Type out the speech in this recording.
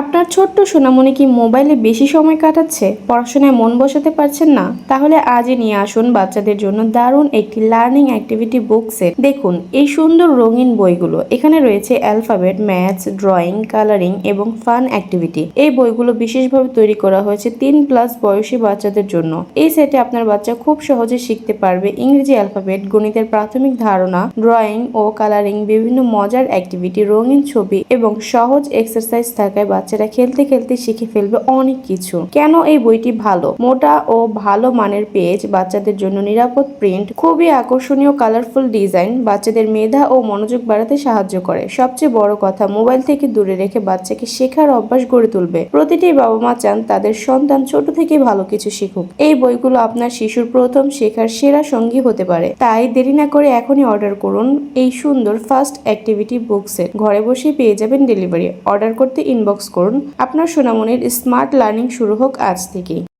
আপনার ছোট্ট সোনামণি কি মোবাইলে বেশি সময় কাটাচ্ছে, পড়াশোনায় মন বসাতে পারছেন না? তাহলে আজই নিয়ে আসুন বাচ্চাদের জন্য দারুণ একটি লার্নিং অ্যাক্টিভিটি বুক সেট। দেখুন এই সুন্দর রঙিন বইগুলো। এখানে রয়েছে অ্যালফাবেট, ম্যাথস, ড্রয়িং, কালারিং এবং ফান অ্যাক্টিভিটি। এই বইগুলো বিশেষভাবে তৈরি করা হয়েছে 3+ বয়সী বাচ্চাদের জন্য। এই সেটে আপনার বাচ্চা খুব সহজে শিখতে পারবে ইংরেজি অ্যালফাবেট, গণিতের প্রাথমিক ধারণা, ড্রয়িং ও কালারিং, বিভিন্ন মজার অ্যাক্টিভিটি, রঙিন ছবি এবং সহজ এক্সারসাইজ থাকায় বাচ্চারা খেলতে খেলতে শিখে ফেলবে অনেক কিছু। কেন এই বইটি ভালো? মোটা ও ভালো মানের পেজ, বাচ্চাদের জন্য নিরাপদ প্রিন্ট, খুবই আকর্ষণীয় কালারফুল ডিজাইন, বাচ্চাদের মেধা ও মনোযোগ বাড়াতে সাহায্য করে। সবচেয়ে বড় কথা, মোবাইল থেকে দূরে রেখে বাচ্চাকে শেখার অভ্যাস গড়ে তুলবে। প্রতিটি বাবা মা চান তাদের সন্তান ছোট থেকে ভালো কিছু শিখুক। এই বইগুলো আপনার শিশুর প্রথম শেখার সেরা সঙ্গী হতে পারে। তাই দেরি না করে এখনই অর্ডার করুন এই সুন্দর ফার্স্ট অ্যাক্টিভিটি বুক সেট। ঘরে বসে পেয়ে যাবেন ডেলিভারি। অর্ডার করতে ইনবক্স করুন। আপনার সোনামণির স্মার্ট লার্নিং শুরু হোক আজ থেকেই।